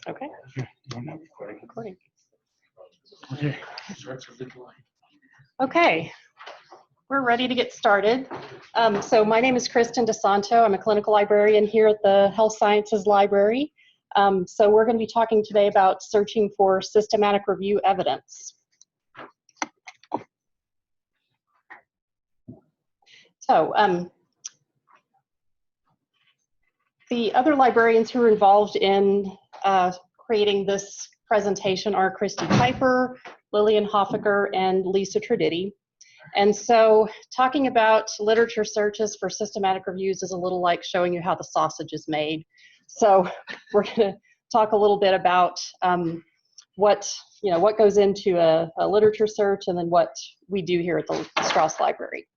Okay. Recording. Okay. Okay, we're ready to get started. So my name is Kristen DeSanto. I'm a clinical librarian here at the Health Sciences Library. So we're going to be talking today about searching for systematic review evidence. So the other librarians who are involved in creating this presentation are Christy Piper, Lillian Hoffaker, and Lisa Traditti. And so talking about literature searches for systematic reviews is a little like showing you how the sausage is made. So we're going to talk a little bit about what goes into a literature search, and then what we do here at the Strauss Library.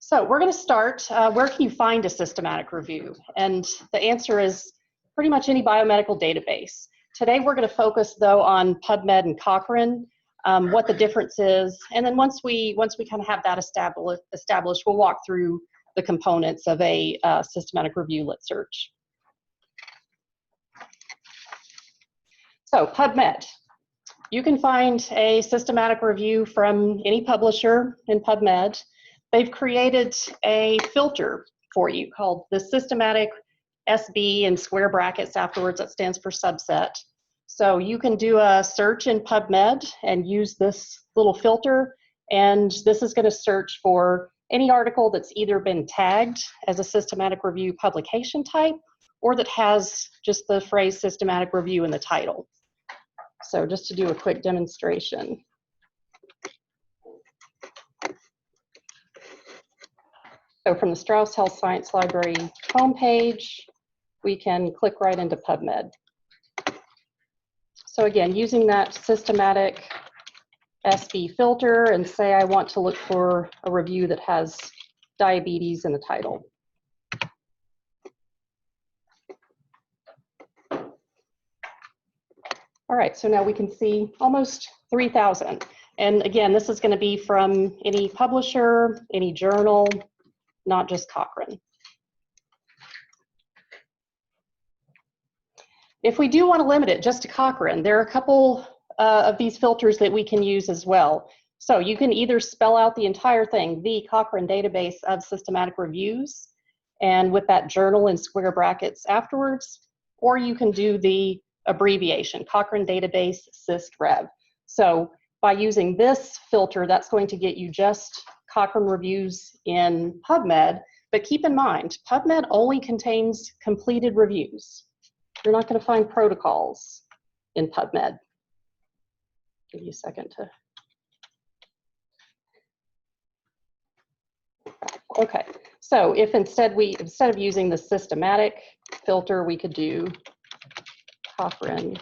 So we're going to start, where can you find a systematic review? And the answer is pretty much any biomedical database. Today we're going to focus though on Pubmed and Cochrane, what the difference is, and then once we kind of have that established, we'll walk through the components of a systematic review lit search. So Pubmed, you can find a systematic review from any publisher in Pubmed. They've created a filter for you called the systematic SB in square brackets afterwards. That stands for subset. So you can do a search in Pubmed and use this little filter, and this is going to search for any article that's either been tagged as a systematic review publication type or that has just the phrase systematic review in the title. So just to do a quick demonstration. So from the Strauss Health Science Library homepage, we can click right into Pubmed. So again, using that systematic SB filter, and say I want to look for a review that has diabetes in the title. All right, so now we can see almost 3,000. And again, this is going to be from any publisher, any journal, not just Cochrane. If we do want to limit it just to Cochrane, there are a couple of these filters that we can use as well. So you can either spell out the entire thing, the Cochrane database of systematic reviews, and with that journal in square brackets afterwards, or you can do the abbreviation, Cochrane database syst-rev. So by using this filter, that's going to get you just Cochrane reviews in Pubmed, but keep in mind, Pubmed only contains completed reviews. You're not going to find protocols in Pubmed. Give you a second to. Okay, so if instead of using the systematic filter, we could do Cochrane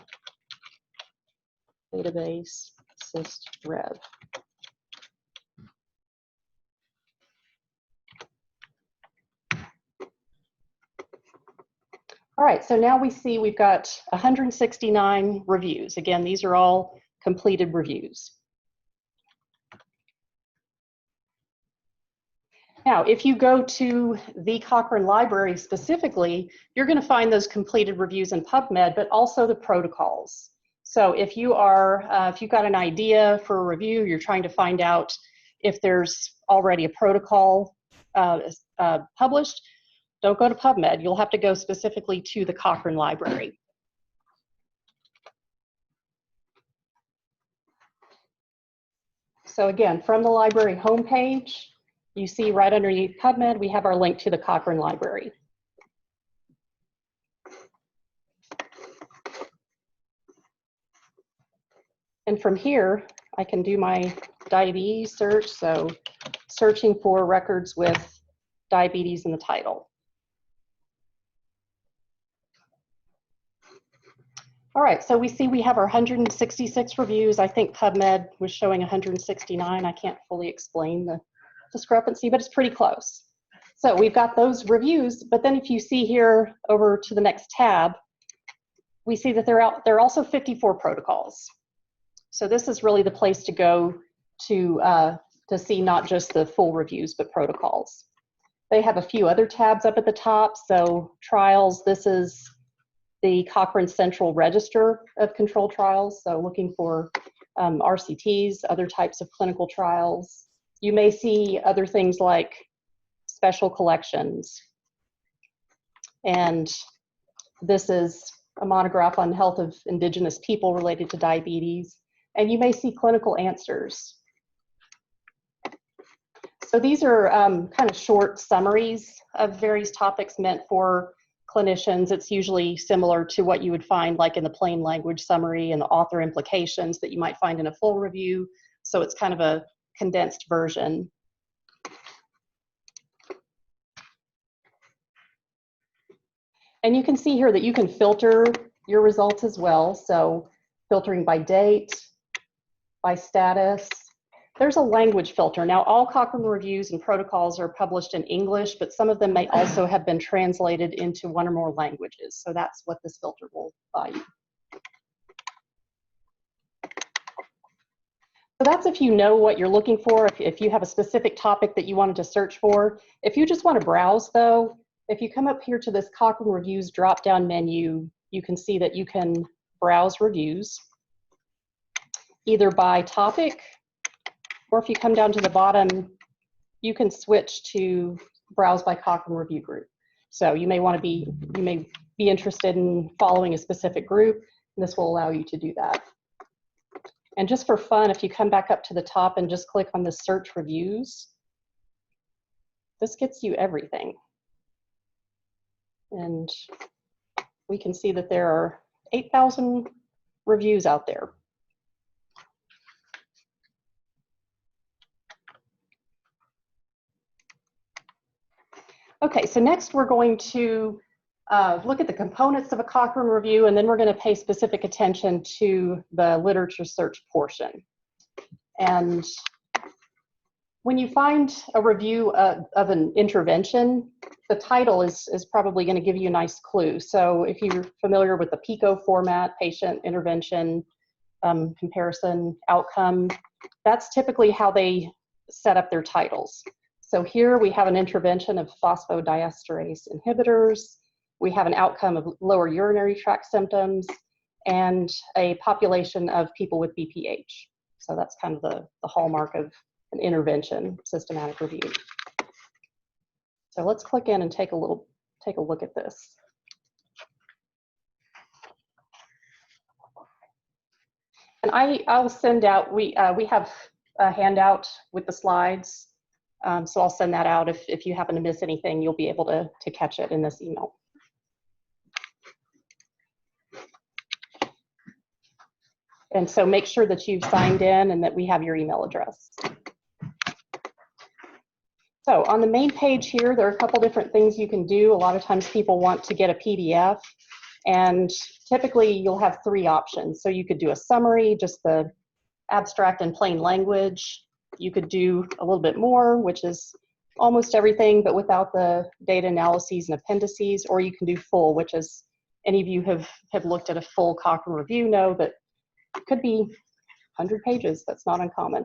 database syst-rev. All right, so now we see we've got 169 reviews. Again, these are all completed reviews. Now, if you go to the Cochrane Library specifically, you're going to find those completed reviews in Pubmed, but also the protocols. So if you are, if you've got an idea for a review, you're trying to find out if there's already a protocol published, don't go to Pubmed. You'll have to go specifically to the Cochrane Library. So again, from the library homepage, you see right underneath Pubmed, we have our link to the Cochrane Library. And from here, I can do my diabetes search. So searching for records with diabetes in the title. All right, so we see we have our 166 reviews. I think Pubmed was showing 169. I can't fully explain the discrepancy, but it's pretty close. So we've got those reviews, but then if you see here over to the next tab, we see that there are also 54 protocols. So this is really the place to go to see not just the full reviews, but protocols. They have a few other tabs up at the top. So trials, this is the Cochrane Central Register of Controlled Trials, so looking for RCTs, other types of clinical trials. You may see other things like special collections. And this is a monograph on health of indigenous people related to diabetes. And you may see clinical answers. So these are kind of short summaries of various topics meant for clinicians. It's usually similar to what you would find like in the plain language summary and the author implications that you might find in a full review. So it's kind of a condensed version. And you can see here that you can filter your results as well. So filtering by date, by status. There's a language filter. Now, all Cochrane reviews and protocols are published in English, but some of them may also have been translated into one or more languages. So that's what this filter will buy you. So that's if you know what you're looking for, if you have a specific topic that you wanted to search for. If you just want to browse, though, if you come up here to this Cochrane Reviews drop-down menu, you can see that you can browse reviews, either by topic, or if you come down to the bottom, you can switch to browse by Cochrane Review Group. So you may be interested in following a specific group, and this will allow you to do that. And just for fun, if you come back up to the top and just click on the search reviews, this gets you everything. And we can see that there are 8,000 reviews out there. Okay, so next we're going to look at the components of a Cochrane review, and then we're going to pay specific attention to the literature search portion. And when you find a review of an intervention, the title is probably going to give you a nice clue. So if you're familiar with the PICO format, patient, intervention, comparison, outcome, that's typically how they set up their titles. So here we have an intervention of phosphodiesterase inhibitors. We have an outcome of lower urinary tract symptoms and a population of people with BPH. So that's kind of the hallmark of an intervention systematic review. So let's click in and take a look at this. And I'll send out, we have a handout with the slides. So I'll send that out. If you happen to miss anything, you'll be able to catch it in this email. And so make sure that you've signed in and that we have your email address. So on the main page here, there are a couple different things you can do. A lot of times people want to get a PDF, and typically you'll have 3 options. So you could do a summary, just the abstract and plain language. You could do a little bit more, which is almost everything, but without the data analyses and appendices, or you can do full, which is, any of you have looked at a full Cochrane review know that it could be 100 pages. That's not uncommon.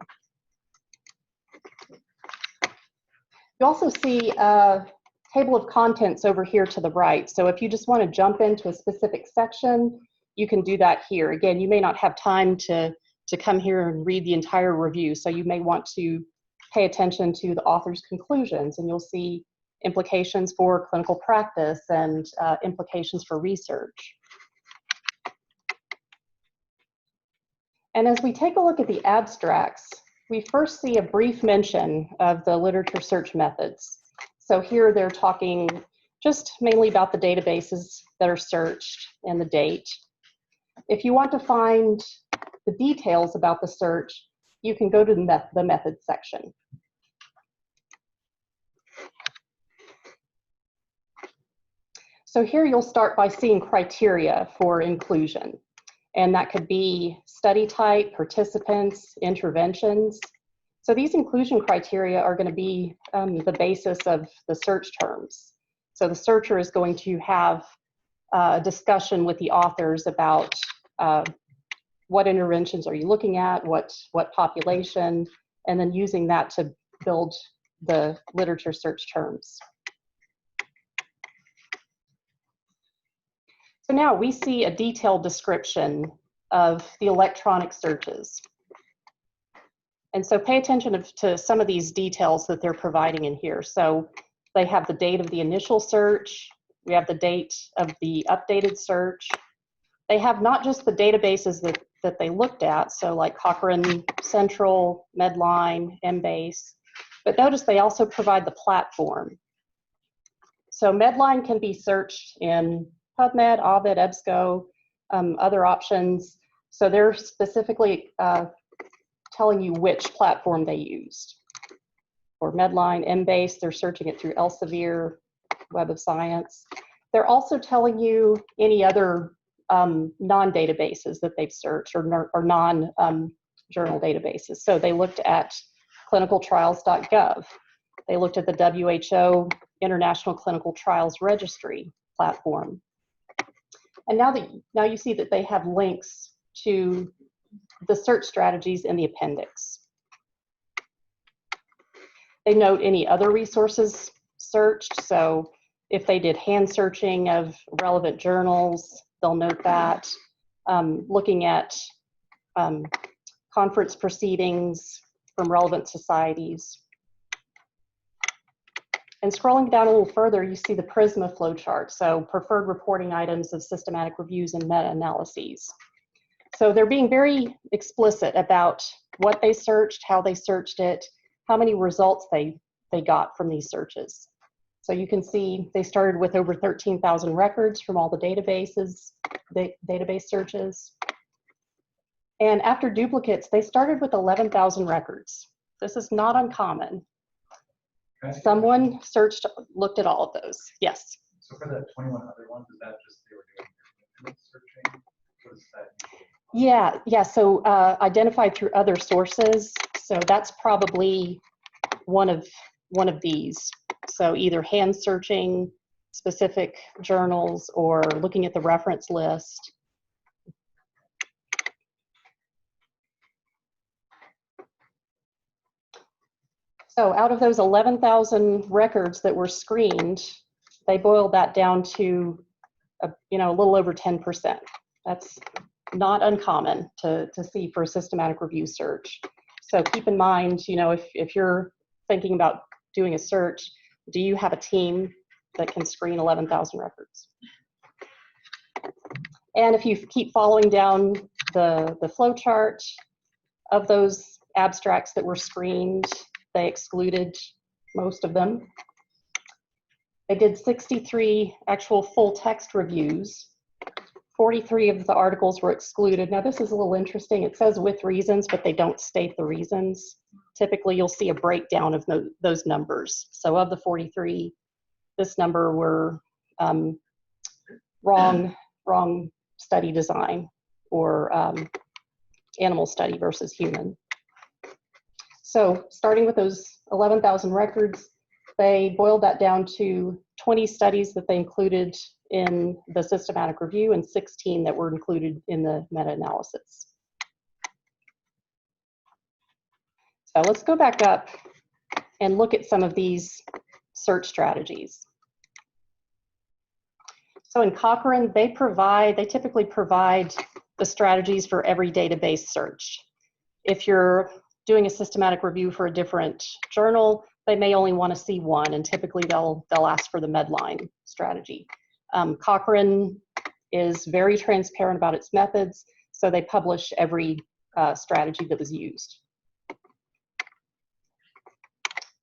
You also see a table of contents over here to the right. So if you just want to jump into a specific section, you can do that here. Again, you may not have time to come here and read the entire review. So you may want to pay attention to the author's conclusions, and you'll see implications for clinical practice and implications for research. And as we take a look at the abstracts, we first see a brief mention of the literature search methods. So here they're talking just mainly about the databases that are searched and the date. If you want to find the details about the search, you can go to the methods section. So here you'll start by seeing criteria for inclusion. And that could be study type, participants, interventions. So these inclusion criteria are going to be the basis of the search terms. So the searcher is going to have a discussion with the authors about what interventions are you looking at, what population, and then using that to build the literature search terms. So now we see a detailed description of the electronic searches. And so pay attention to some of these details that they're providing in here. So they have the date of the initial search. We have the date of the updated search. They have not just the databases that they looked at, so like Cochrane Central, Medline, Embase, but notice they also provide the platform. So Medline can be searched in Pubmed, Ovid, EBSCO, other options. So they're specifically telling you which platform they used. For Medline, Embase, they're searching it through Elsevier, Web of Science. They're also telling you any other non-databases that they've searched or non-journal databases. So they looked at clinicaltrials.gov. They looked at the WHO International Clinical Trials Registry platform. And now you see that they have links to the search strategies in the appendix. They note any other resources searched. So if they did hand searching of relevant journals, they'll note that. Looking at conference proceedings from relevant societies. And scrolling down a little further, you see the PRISMA flowchart, so preferred reporting items of systematic reviews and meta-analyses. So they're being very explicit about what they searched, how they searched it, how many results they got from these searches. So you can see they started with over 13,000 records from all the databases, database searches. And after duplicates, they started with 11,000 records. This is not uncommon. Someone looked at all of those. Yes. So for the 21 other ones, is that just they were doing searching? What is that? Yeah. So identified through other sources. So that's probably one of these. So either hand searching specific journals or looking at the reference list. So out of those 11,000 records that were screened, they boiled that down to a little over 10%. That's not uncommon to see for a systematic review search. So keep in mind, if you're thinking about doing a search, do you have a team that can screen 11,000 records? And if you keep following down the flow chart of those abstracts that were screened, they excluded most of them. They did 63 actual full text reviews. 43 of the articles were excluded. Now this is a little interesting. It says with reasons, but they don't state the reasons. Typically you'll see a breakdown of those numbers. So of the 43, this number were wrong study design or animal study versus human. So starting with those 11,000 records, they boiled that down to 20 studies that they included in the systematic review and 16 that were included in the meta-analysis. So let's go back up and look at some of these search strategies. So in Cochrane, they typically provide the strategies for every database search. If you're doing a systematic review for a different journal, they may only want to see one, and typically they'll ask for the Medline strategy. Cochrane is very transparent about its methods, so they publish every strategy that was used.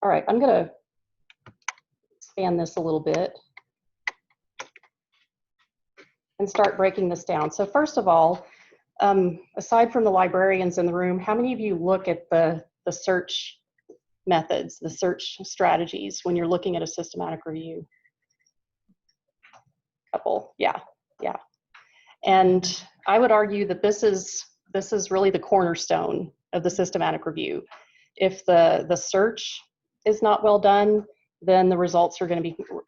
All right, I'm going to expand this a little bit and start breaking this down. So first of all, aside from the librarians in the room, how many of you look at the search methods, the search strategies when you're looking at a systematic review? Couple, yeah. And I would argue that this is really the cornerstone of the systematic review. If the search is not well done, then the results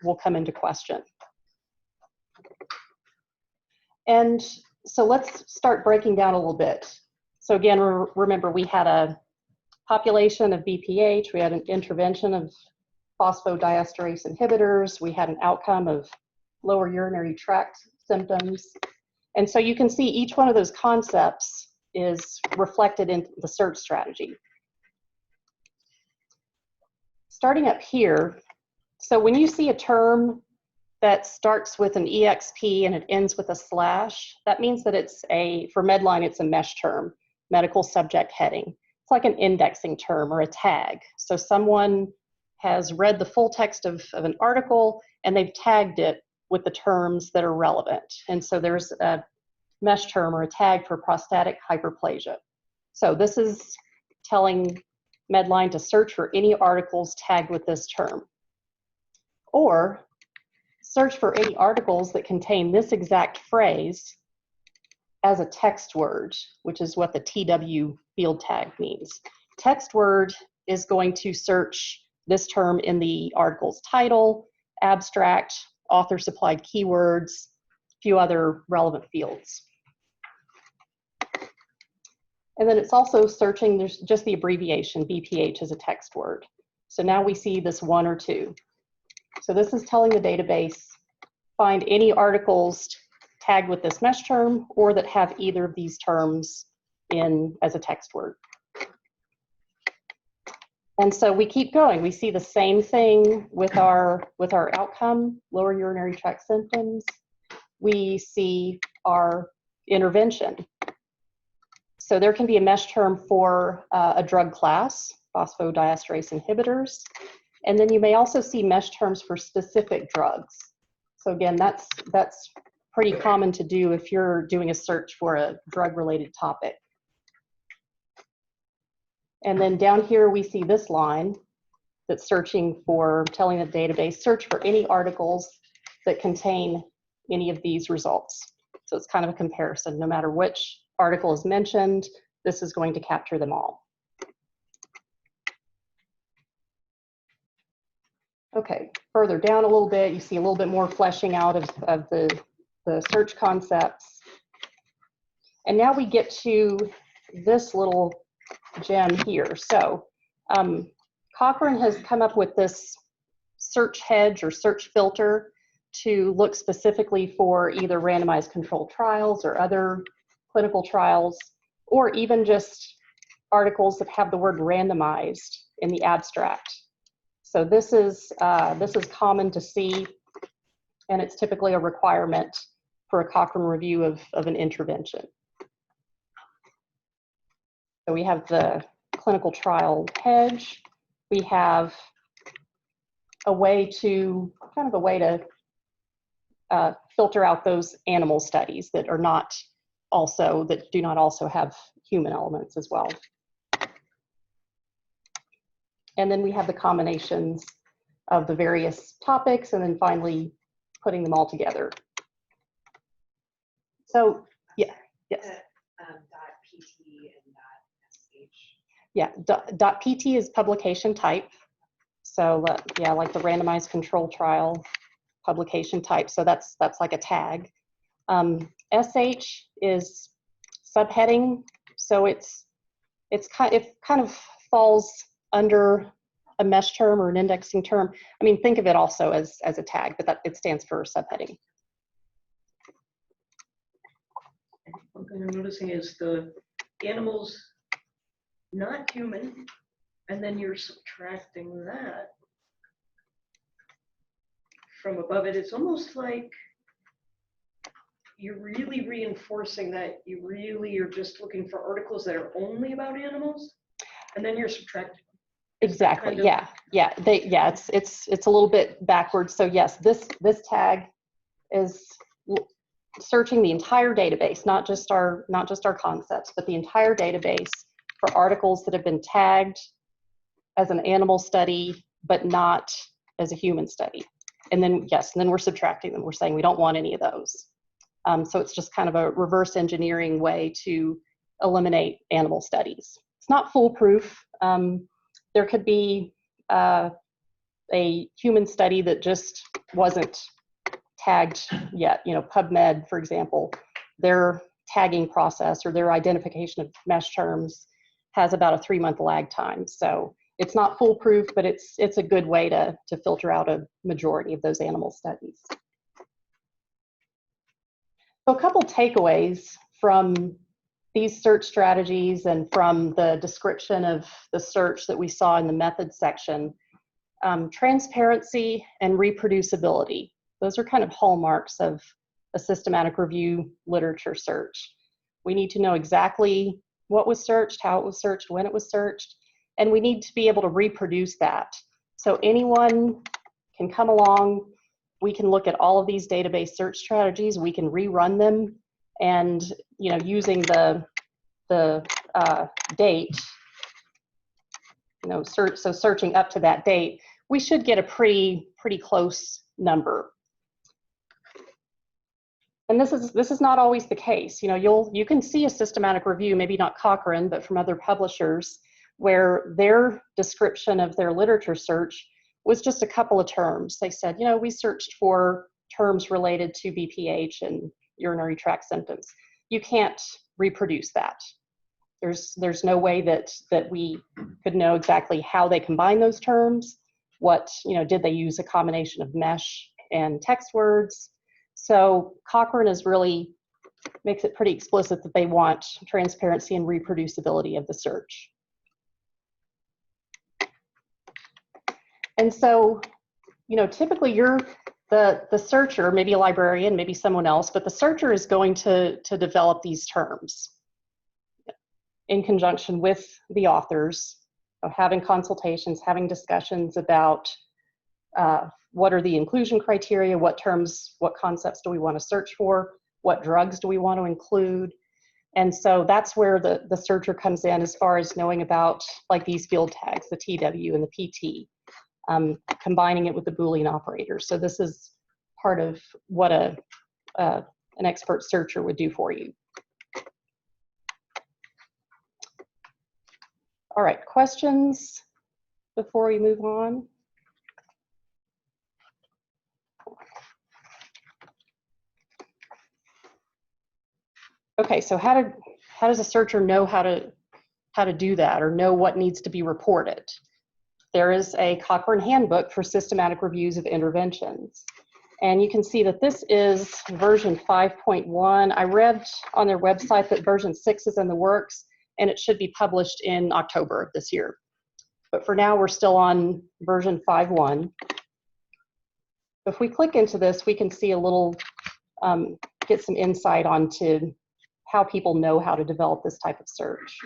will come into question. And so let's start breaking down a little bit. So again, remember we had a population of BPH, we had an intervention of phosphodiesterase inhibitors, we had an outcome of lower urinary tract symptoms. And so you can see each one of those concepts is reflected in the search strategy. Starting up here, so when you see a term that starts with an EXP and it ends with a slash, that means that it's for Medline, it's a mesh term, medical subject heading. It's like an indexing term or a tag. So someone has read the full text of an article and they've tagged it with the terms that are relevant. And so there's a mesh term or a tag for prostatic hyperplasia. So this is telling Medline to search for any articles tagged with this term. Or search for any articles that contain this exact phrase as a text word, which is what the TW field tag means. Text word is going to search this term in the article's title, abstract, author supplied keywords, a few other relevant fields. And then it's also searching, there's just the abbreviation BPH as a text word. So now we see this 1 or 2. So this is telling the database, find any articles tagged with this mesh term or that have either of these terms in as a text word. And so we keep going. We see the same thing with our outcome, lower urinary tract symptoms. We see our intervention. So there can be a mesh term for a drug class, phosphodiesterase inhibitors. And then you may also see mesh terms for specific drugs. So again, that's pretty common to do if you're doing a search for a drug-related topic. And then down here we see this line that's searching for, telling the database, search for any articles that contain any of these results. So it's kind of a comparison. No matter which article is mentioned, this is going to capture them all. Okay, further down a little bit, you see a little bit more fleshing out of the search concepts. And now we get to this little gem here. So Cochrane has come up with this search hedge or search filter to look specifically for either randomized controlled trials or other clinical trials, or even just articles that have the word randomized in the abstract. So this is common to see, and it's typically a requirement for a Cochrane review of an intervention. So we have the clinical trial hedge. We have a way to, filter out those animal studies that are not also, that do not also have human elements as well. And then we have the combinations of the various topics, and then finally putting them all together. So, yeah, yes. .pt and .sh. Yeah, .pt is publication type. So yeah, like the randomized control trial publication type. So that's like a tag. SH is subheading. So it kind of falls under a mesh term or an indexing term. I mean, think of it also as a tag, but it stands for subheading. One thing I'm noticing is the animals not human, and then you're subtracting that from above it. It's almost like you're really reinforcing that you really are just looking for articles that are only about animals, and then you're subtracting. Exactly. Kind of, yeah. It's a little bit backwards. So yes, this tag is searching the entire database, not just our concepts, but the entire database for articles that have been tagged as an animal study, but not as a human study. And then, yes, and then we're subtracting them. We're saying we don't want any of those. So it's just kind of a reverse engineering way to eliminate animal studies. It's not foolproof. There could be a human study that just wasn't tagged yet. You know, Pubmed, for example, their tagging process or their identification of mesh terms has about a 3-month lag time. So it's not foolproof, but it's a good way to filter out a majority of those animal studies. So a couple takeaways from these search strategies and from the description of the search that we saw in the methods section. Transparency and reproducibility. Those are kind of hallmarks of a systematic review literature search. We need to know exactly what was searched, how it was searched, when it was searched, and we need to be able to reproduce that. So anyone can come along, we can look at all of these database search strategies, we can rerun them, and using the date, searching up to that date, we should get a pretty close number. And this is not always the case. You can see a systematic review, maybe not Cochrane, but from other publishers, where their description of their literature search was just a couple of terms. They said, we searched for terms related to BPH and urinary tract symptoms. You can't reproduce that. There's no way that we could know exactly how they combine those terms. What, did they use a combination of mesh and text words? So Cochrane makes it pretty explicit that they want transparency and reproducibility of the search. And so, typically the searcher, maybe a librarian, maybe someone else, but the searcher is going to develop these terms in conjunction with the authors, having consultations, having discussions about what are the inclusion criteria, what terms, what concepts do we want to search for, what drugs do we want to include. And so that's where the searcher comes in as far as knowing about like these field tags, the TW and the PT, combining it with the Boolean operator. So this is part of what an expert searcher would do for you. All right, questions before we move on? Okay, so how does a searcher know how to do that or know what needs to be reported? There is a Cochrane Handbook for systematic reviews of interventions. And you can see that this is version 5.1. I read on their website that version 6 is in the works, and it should be published in October of this year. But for now, we're still on version 5.1. If we click into this, we can see a little, get some insight onto how people know how to develop this type of search.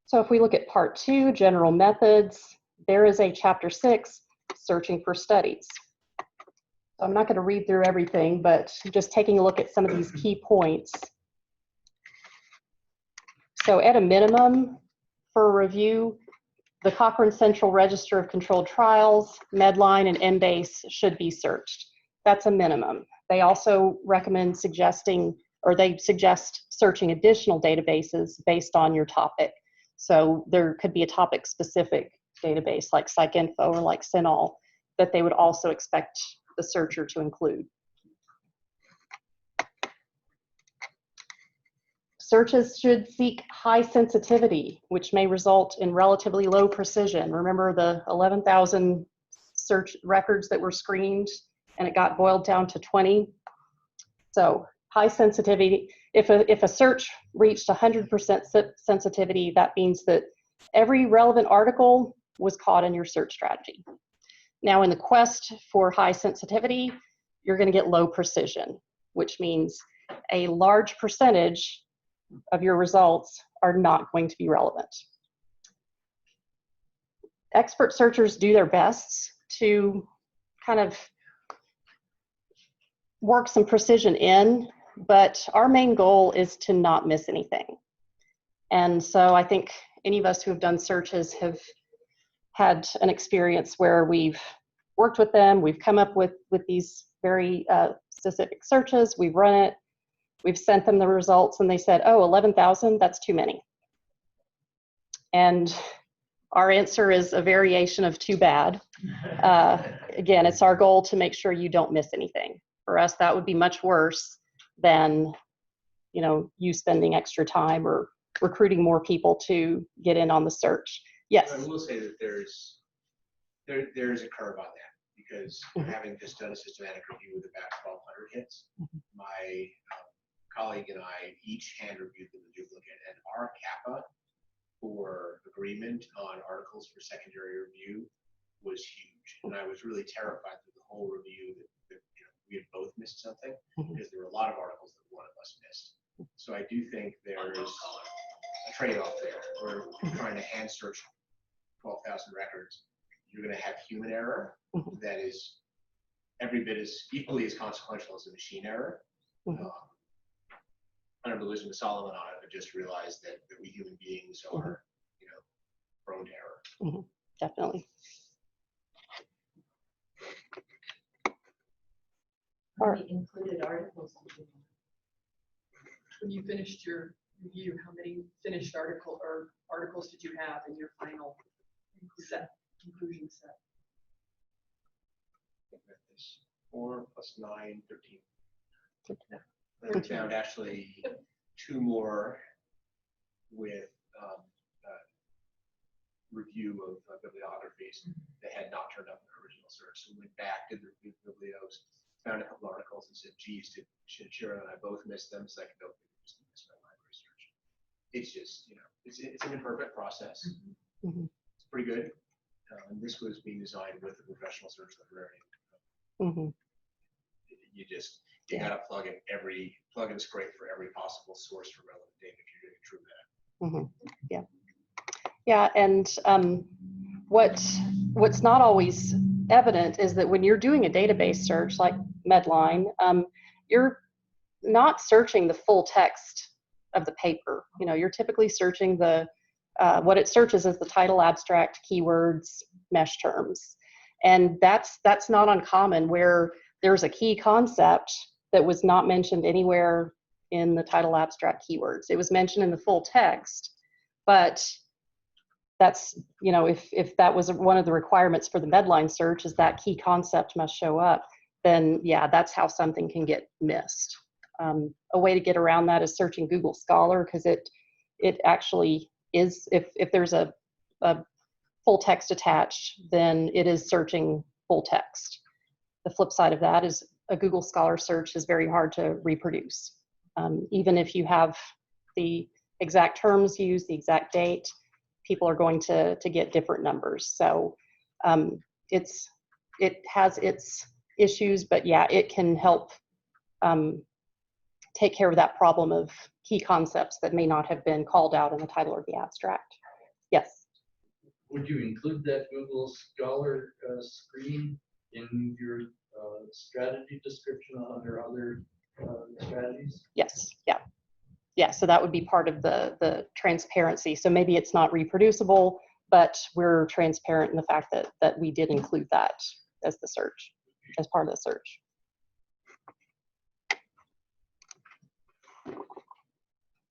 So if we look at part 2, general methods, there is a chapter 6, searching for studies. So I'm not going to read through everything, but just taking a look at some of these key points. So at a minimum, for a review, the Cochrane Central Register of Controlled Trials, Medline, and Embase should be searched. That's a minimum. They also recommend suggesting, or they suggest searching additional databases based on your topic. So there could be a topic-specific database like PsycInfo or like CINAHL that they would also expect the searcher to include. Searches should seek high sensitivity, which may result in relatively low precision. Remember the 11,000 search records that were screened and it got boiled down to 20? So high sensitivity, if a search reached 100% sensitivity, that means that every relevant article was caught in your search strategy. Now in the quest for high sensitivity, you're going to get low precision, which means a large percentage of your results are not going to be relevant. Expert searchers do their best to kind of work some precision in, but our main goal is to not miss anything. And so I think any of us who have done searches have had an experience where we've worked with them, we've come up with these very specific searches, we've run it, we've sent them the results, and they said, oh, 11,000, that's too many. And our answer is a variation of too bad. Again, it's our goal to make sure you don't miss anything. For us, that would be much worse than, you spending extra time or recruiting more people to get in on the search. Yes? I will say that there's a curve on that, because having just done a systematic review with about 1,200 hits, my colleague and I each hand reviewed them in duplicate, and our kappa for agreement on articles for secondary review was huge. And I was really terrified through the whole review that we had both missed something, because there were a lot of articles that one of us missed. So I do think there's a trade-off there, where if you're trying to hand search 12,000 records, you're going to have human error that is every bit as equally as consequential as a machine error. Under the wisdom of Solomon on it, but just realize that we human beings are, prone to error. Definitely. How many included articles did you have? When you finished your review, how many finished articles did you have in your final conclusion set? 4 + 9, 13. I found actually 2 more with review of bibliographies that had not turned up in the original search. So we went back, did the review of biblios, found a couple articles and said, geez, should Sharon and I both miss them? So I could go just miss my library search. It's just, it's an imperfect process. It's pretty good. And this was being designed with a professional search librarian. You gotta plug and scrape for every possible source for relevant data if you're doing a true meta. Yeah, and what's not always evident is that when you're doing a database search like Medline, you're not searching the full text of the paper. You're typically searching what it searches is the title, abstract, keywords, mesh terms, and that's not uncommon where there's a key concept that was not mentioned anywhere in the title, abstract, keywords. It was mentioned in the full text, but that's, if that was one of the requirements for the Medline search is that key concept must show up, then yeah, that's how something can get missed. A way to get around that is searching Google Scholar, because it actually is, if there's a full text attached, then it is searching full text. The flip side of that is a Google Scholar search is very hard to reproduce. Even if you have the exact terms used, the exact date, people are going to get different numbers. So it has its issues, but yeah, it can help take care of that problem of key concepts that may not have been called out in the title or the abstract. Yes? Would you include that Google Scholar screen in your strategy description under other strategies? Yes, yeah, so that would be part of the transparency. So maybe it's not reproducible, but we're transparent in the fact that we did include that as the search, as part of the search.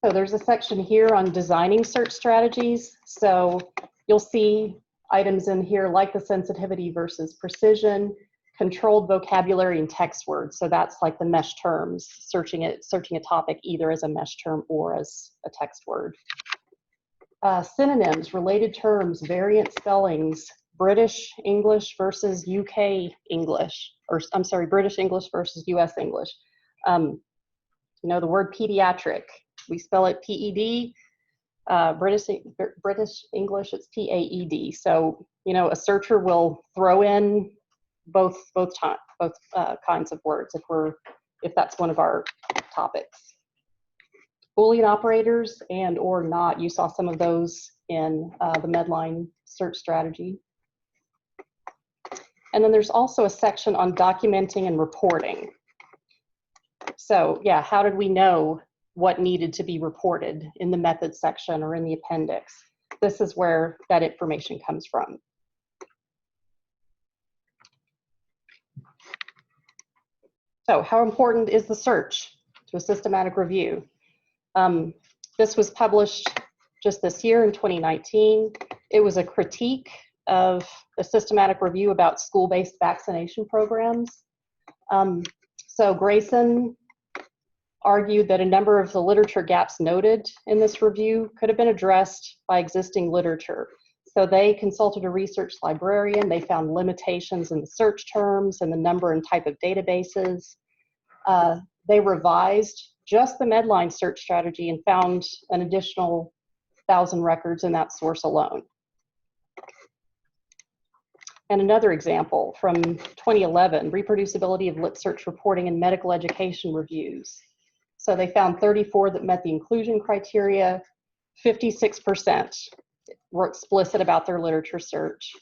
So there's a section here on designing search strategies. So you'll see items in here like the sensitivity versus precision, controlled vocabulary, and text words. So that's like the mesh terms, searching a topic either as a mesh term or as a text word. Synonyms, related terms, variant spellings, British English versus UK English, or I'm sorry, British English versus US English. The word pediatric, we spell it P-E-D. British English, it's P-A-E-D. So, a searcher will throw in both kinds of words if that's one of our topics. Boolean operators and or not, you saw some of those in the Medline search strategy. And then there's also a section on documenting and reporting. So yeah, how did we know what needed to be reported in the methods section or in the appendix? This is where that information comes from. So how important is the search to a systematic review? This was published just this year in 2019. It was a critique of a systematic review about school-based vaccination programs. So Grayson argued that a number of the literature gaps noted in this review could have been addressed by existing literature. So they consulted a research librarian. They found limitations in the search terms and the number and type of databases. They revised just the Medline search strategy and found an additional 1,000 records in that source alone. And another example from 2011, reproducibility of lit search reporting in medical education reviews. So they found 34 that met the inclusion criteria, 56% were explicit about their literature search.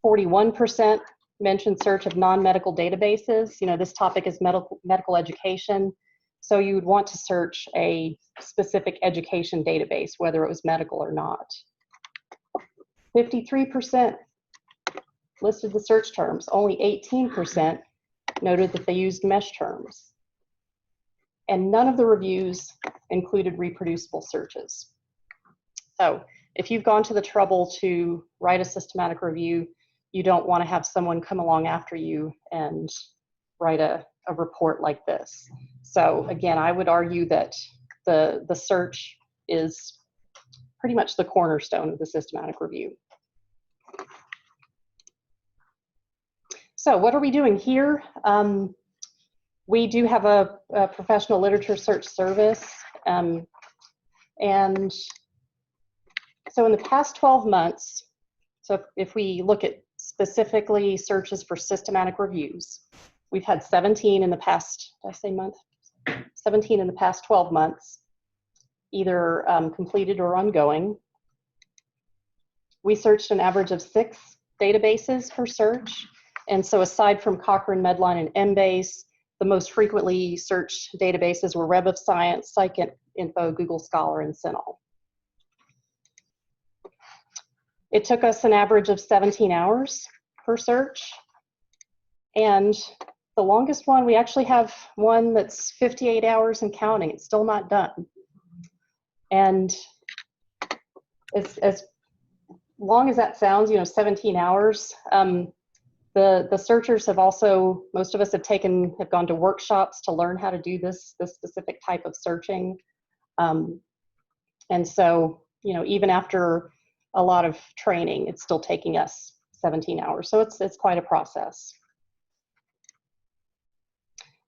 41% mentioned search of non-medical databases. You know, this topic is medical education. So you would want to search a specific education database, whether it was medical or not. 53% listed the search terms. Only 18% noted that they used mesh terms. And none of the reviews included reproducible searches. So if you've gone to the trouble to write a systematic review, you don't want to have someone come along after you and write a report like this. So again, I would argue that the search is pretty much the cornerstone of the systematic review. So what are we doing here? We do have a professional literature search service. And so in the past 12 months, so if we look at specifically searches for systematic reviews, we've had 17 in the past, did I say month? 17 in the past 12 months, either completed or ongoing. We searched an average of 6 databases per search. And so aside from Cochrane, Medline, and Embase, the most frequently searched databases were Web of Science, PsycInfo, Google Scholar, and CINAHL. It took us an average of 17 hours per search. And the longest one, we actually have one that's 58 hours and counting. It's still not done. And as long as that sounds, you know, 17 hours, the searchers have also, most of us have gone to workshops to learn how to do this specific type of searching. And so, you know, even after a lot of training, it's still taking us 17 hours. So it's quite a process.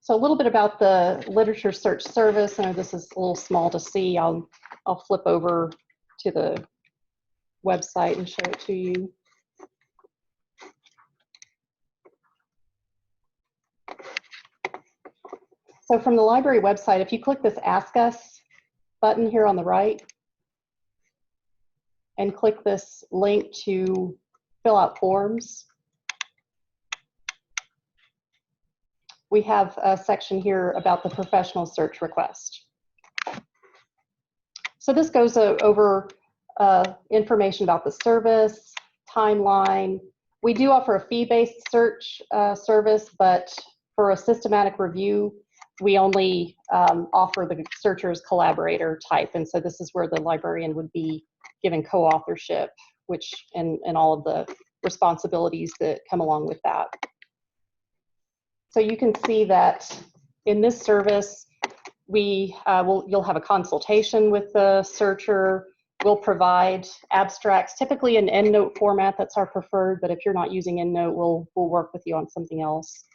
So a little bit about the literature search service. I know this is a little small to see. I'll flip over to the website and show it to you. So from the library website, if you click this Ask Us button here on the right and click this link to fill out forms, we have a section here about the professional search request. So this goes over information about the service, timeline. We do offer a fee-based search service, but for a systematic review, we only offer the searcher's collaborator type. And so this is where the librarian would be given co-authorship, which and all of the responsibilities that come along with that. So you can see that in this service, you'll have a consultation with the searcher. We'll provide abstracts, typically in EndNote format. That's our preferred, but if you're not using EndNote, we'll work with you on something else.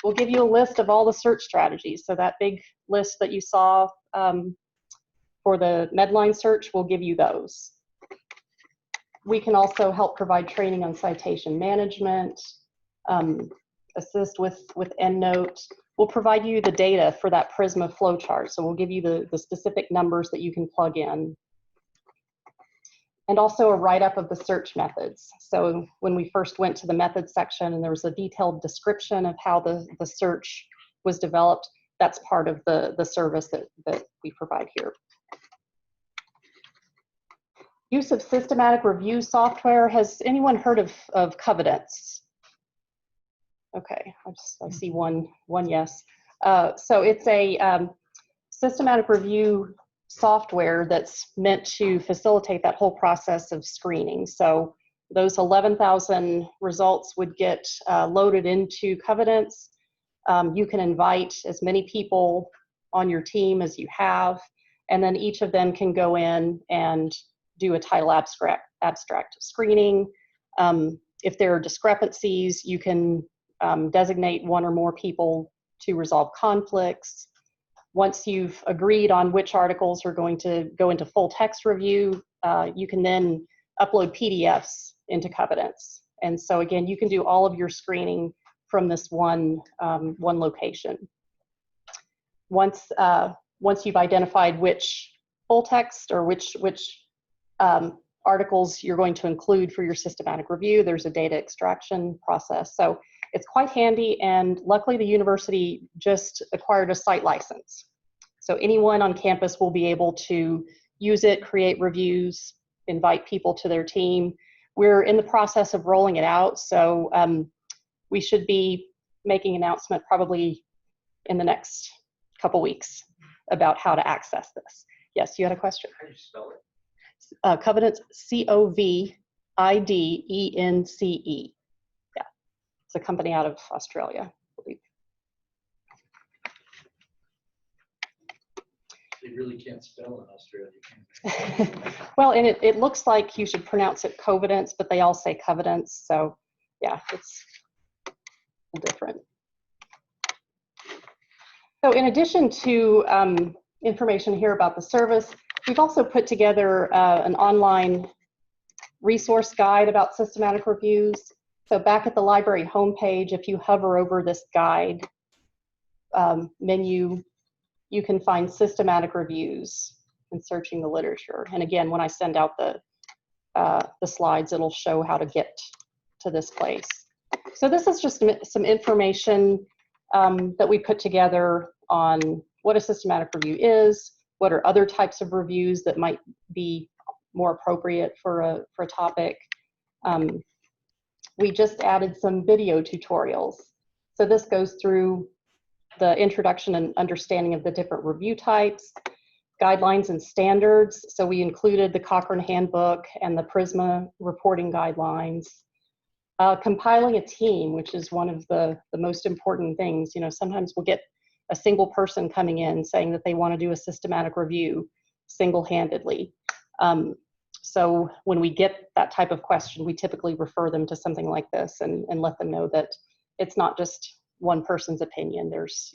We'll give you a list of all the search strategies. So that big list that you saw for the Medline search, we'll give you those. We can also help provide training on citation management, assist with EndNote. We'll provide you the data for that Prisma flowchart. So we'll give you the specific numbers that you can plug in. And also a write-up of the search methods. So when we first went to the methods section and there was a detailed description of how the search was developed, that's part of the service that we provide here. Use of systematic review software. Has anyone heard of Covidence? Okay, I see one yes. So it's a systematic review software that's meant to facilitate that whole process of screening. So those 11,000 results would get loaded into Covidence. You can invite as many people on your team as you have, and then each of them can go in and do a title abstract screening. If there are discrepancies, you can designate one or more people to resolve conflicts. Once you've agreed on which articles are going to go into full text review, you can then upload PDFs into Covenants. And so again, you can do all of your screening from this one location. Once you've identified which full text or which articles you're going to include for your systematic review, there's a data extraction process. So it's quite handy, and luckily the university just acquired a site license. So anyone on campus will be able to use it, create reviews, invite people to their team. We're in the process of rolling it out, so we should be making an announcement probably in the next couple weeks about how to access this. Yes, you had a question? How do you spell it? Covenants, Covidence. Yeah, it's a company out of Australia, I believe. They really can't spell in Australia, can they? Well, and it looks like you should pronounce it Covidence, but they all say Covidence, so yeah, it's different. So in addition to information here about the service, we've also put together an online resource guide about systematic reviews. So back at the library homepage, if you hover over this guide menu, you can find systematic reviews and searching the literature. And again, when I send out the slides, it'll show how to get to this place. So this is just some information that we put together on what a systematic review is, what are other types of reviews that might be more appropriate for a topic. We just added some video tutorials. So this goes through the introduction and understanding of the different review types, guidelines and standards. So we included the Cochrane Handbook and the Prisma reporting guidelines. Compiling a team, which is one of the most important things. You know, sometimes we'll get a single person coming in saying that they want to do a systematic review single-handedly. So when we get that type of question, we typically refer them to something like this and let them know that it's not just one person's opinion. There's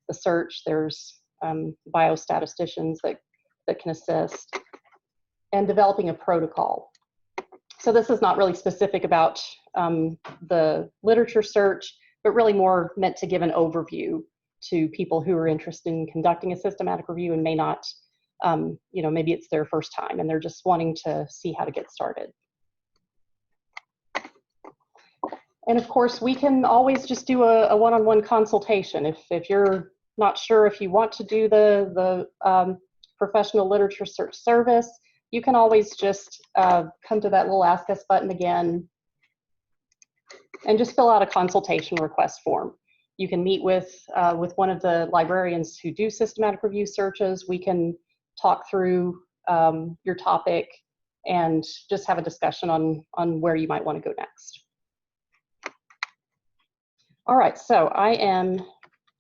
the search, there's biostatisticians that can assist, and developing a protocol. So this is not really specific about the literature search, but really more meant to give an overview to people who are interested in conducting a systematic review and may not, maybe it's their first time and they're just wanting to see how to get started. And of course, we can always just do a one-on-one consultation. If you're not sure if you want to do the professional literature search service, you can always just come to that little Ask Us button again and just fill out a consultation request form. You can meet with one of the librarians who do systematic review searches. We can talk through your topic and just have a discussion on where you might want to go next. All right, so I am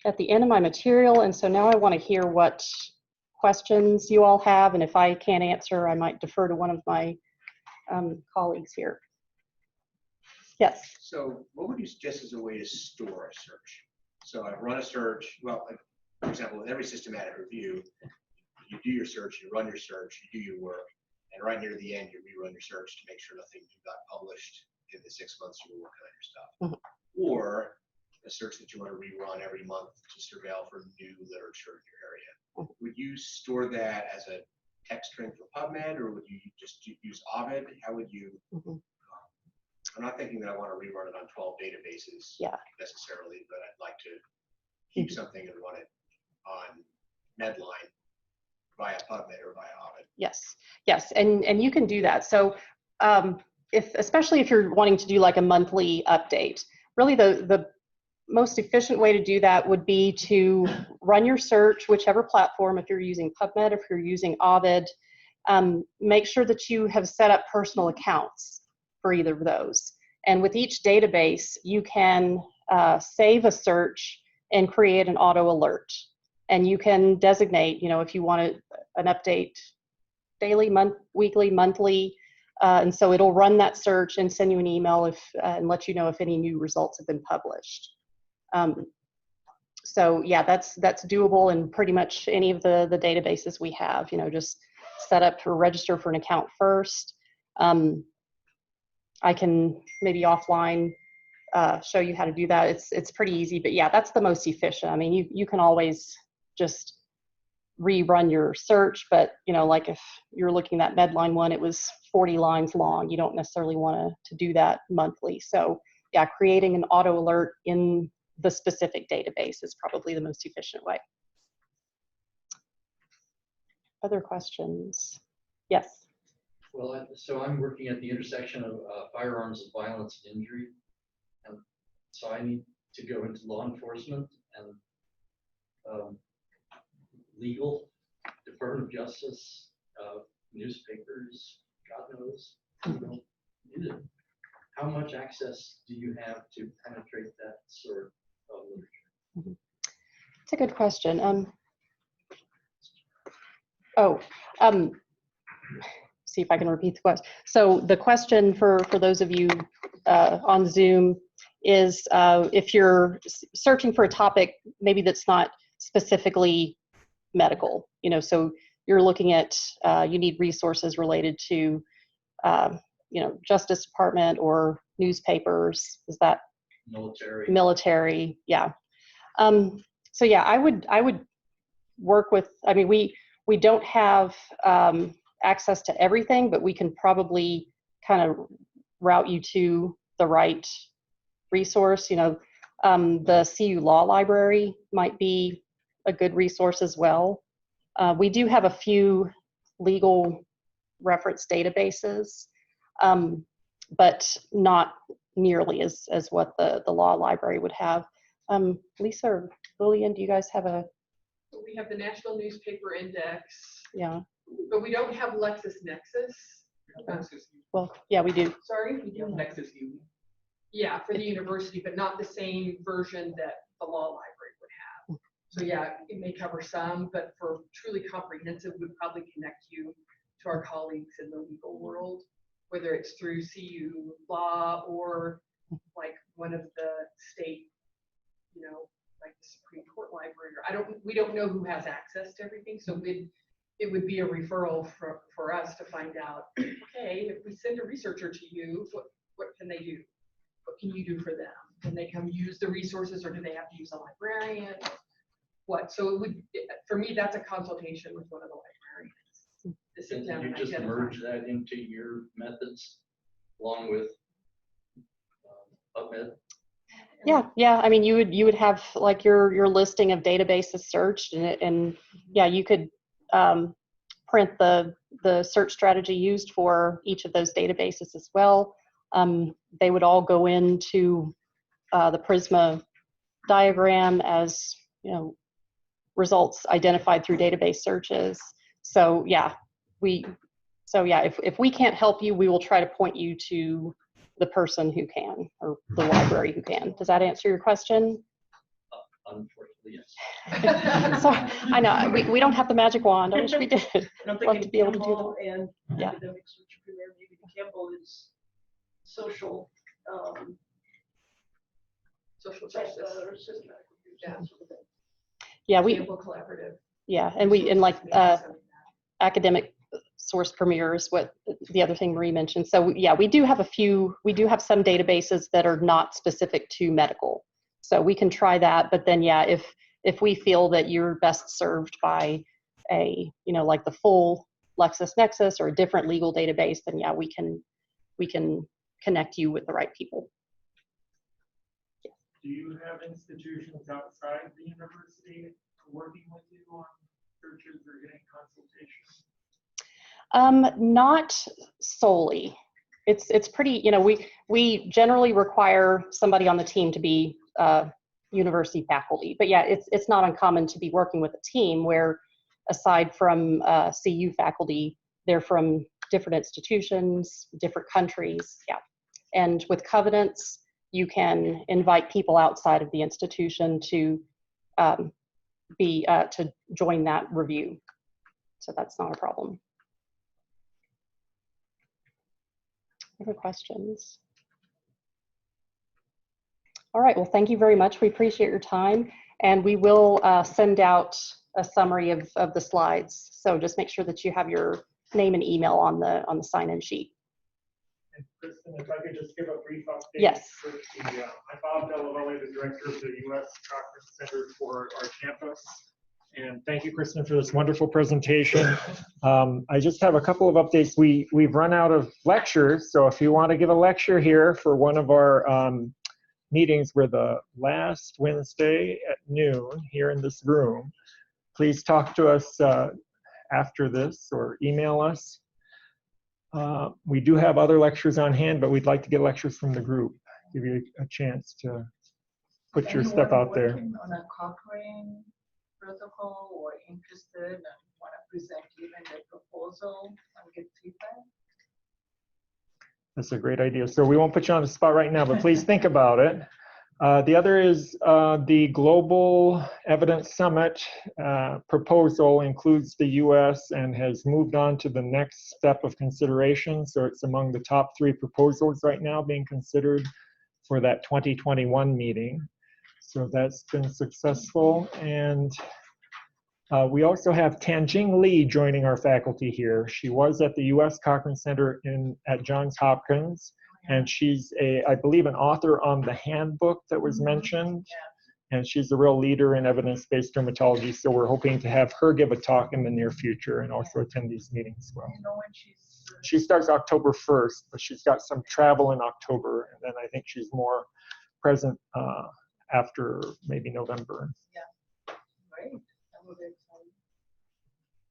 at the end of my material, and so now I want to hear what questions you all have, and if I can't answer, I might defer to one of my colleagues here. Yes. So what would you suggest as a way to store a search? So I run a search, well, for example, with every systematic review, you do your search, you run your search, you do your work, and right near the end, you rerun your search to make sure nothing got published in the 6 months you were working on your stuff. Mm-hmm. Or a search that you want to rerun every month to surveil for new literature in your area. Mm-hmm. Would you store that as a text string for Pubmed, or would you just use Ovid? How would you? Mm-hmm. I'm not thinking that I want to rerun it on 12 databases necessarily, but I'd like to keep something and run it on Medline via Pubmed or via Ovid. Yes, and you can do that. So especially if you're wanting to do like a monthly update, really the most efficient way to do that would be to run your search, whichever platform, if you're using Pubmed, if you're using Ovid, make sure that you have set up personal accounts for either of those. And with each database, you can save a search and create an auto alert. And you can designate, if you want an update daily, weekly, monthly. And so it'll run that search and send you an email and let you know if any new results have been published. So yeah, that's doable in pretty much any of the databases we have. Just set up or register for an account first. I can maybe offline show you how to do that. It's pretty easy, but yeah, that's the most efficient. I mean, you can always just rerun your search, but like if you're looking at Medline one, it was 40 lines long. You don't necessarily want to do that monthly. So yeah, creating an auto alert in the specific database is probably the most efficient way. Other questions? Yes. Well, so I'm working at the intersection of firearms and violence and injury. And so I need to go into law enforcement and legal, Department of Justice, newspapers, God knows. How much access do you have to penetrate that sort of literature? It's a good question. See if I can repeat the question. So the question for those of you on Zoom is if you're searching for a topic maybe that's not specifically medical, so you're looking at, you need resources related to, Justice Department or newspapers. Is that military? Yeah. So yeah, I would work with, I mean, we don't have access to everything, but we can probably kind of route you to the right resource. The CU Law Library might be a good resource as well. We do have a few legal reference databases, but not nearly as what the law library would have. Lisa or Lillian, do you guys have a? We have the National Newspaper Index. Yeah. But we don't have LexisNexis. Well, yeah, we do. Sorry? We do Nexus U. Yeah, for the university, but not the same version that the law library would have. So yeah, it may cover some, but for truly comprehensive, we'd probably connect you to our colleagues in the legal world, whether it's through CU Law or like one of the state, like the Supreme Court Library. Or we don't know who has access to everything, so it would be a referral for us to find out, okay, if we send a researcher to you, what can they do? What can you do for them? Can they come use the resources, or do they have to use a librarian? What? So for me, that's a consultation with one of the librarians. To sit down and you just merge that into your methods along with Pubmed? Yeah. I mean, you would have like your listing of databases searched, and yeah, you could print the search strategy used for each of those databases as well. They would all go into the Prisma diagram as results identified through database searches. So yeah, if we can't help you, we will try to point you to the person who can, or the library who can. Does that answer your question? Unfortunately, yes. So I know we don't have the magic wand. I wish we did. And I'm Love thinking to be able to do Campbell that. and Yeah. academic search premier, maybe Campbell is social justice. or systematic reviews, Yeah. that sort of thing. Yeah, Campbell Collaborative. yeah, and academic source premier is what the other thing Marie mentioned. So yeah, we do have some databases that are not specific to medical. So we can try that, but then yeah, if we feel that you're best served by like the full LexisNexis or a different legal database, then yeah, we can connect you with the right people. Do you have institutions outside the university working with you on searches or getting consultations? Not solely. It's pretty, we generally require somebody on the team to be university faculty, but yeah, it's not uncommon to be working with a team where aside from CU faculty, they're from different institutions, different countries, yeah. And with covenants, you can invite people outside of the institution to join that review. So that's not a problem. Other questions? All right, well, thank you very much. We appreciate your time, and we will send out a summary of the slides. So just make sure that you have your name and email on the sign-in sheet. And Kristen, if I could just give a brief update. Yes. I'm Bob Delavalli, the director of the U.S. Cochrane Center for our campus. And thank you, Kristen, for this wonderful presentation. I just have a couple of updates. We've run out of lectures, so if you want to give a lecture here for one of our meetings, we're the last Wednesday at noon here in this room. Please talk to us after this or email us. We do have other lectures on hand, but we'd like to get lectures from the group, give you a chance to put your stuff out there. Anyone working on a Cochrane protocol or interested and want to present even their proposal and get feedback? That's a great idea. So we won't put you on the spot right now, but please think about it. The other is the Global Evidence Summit proposal includes the US and has moved on to the next step of consideration. So it's among the top 3 proposals right now being considered for that 2021 meeting. So that's been successful. And we also have Tanjing Li joining our faculty here. She was at the US Cochrane Center at Johns Hopkins. And she's I believe, an author on the handbook that was mentioned. And she's a real leader in evidence-based dermatology. So we're hoping to have her give a talk in the near future and also attend these meetings as well. You know when She starts October 1st, but she's got some travel in October. And then I think she's more present after maybe November. Great. That would be exciting.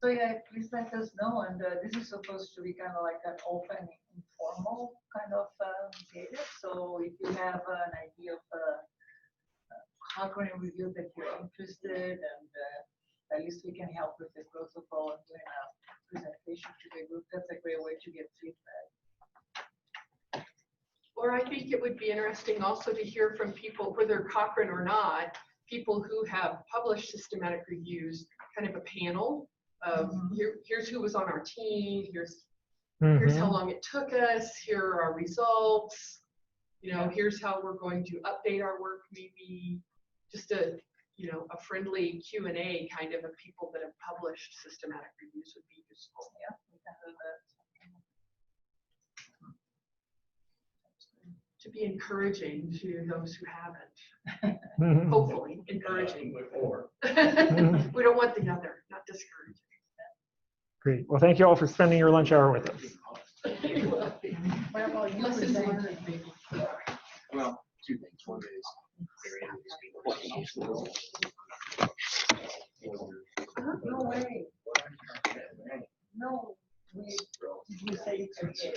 So yeah, please let us know. And this is supposed to be kind of like an open, informal kind of data. So if you have an idea of Cochrane review that you're interested, and at least we can help with the protocol and doing a presentation to the group, that's a great way to get feedback. Or I think it would be interesting also to hear from people, whether Cochrane or not, people who have published systematic reviews, kind of a panel of here's who was on our team, here's how long it took us, here are our results, you know, here's how we're going to update our work, maybe just a friendly Q&A kind of people that have published systematic reviews would be useful. Yeah, we can do that. To be encouraging to those who haven't. Hopefully encouraging. We don't want the other, not discouraging. Great. Well, thank you all for spending your lunch hour with us. What about you? Lessons learned. Well, 2 things. One is No way. No. Did you say it's okay?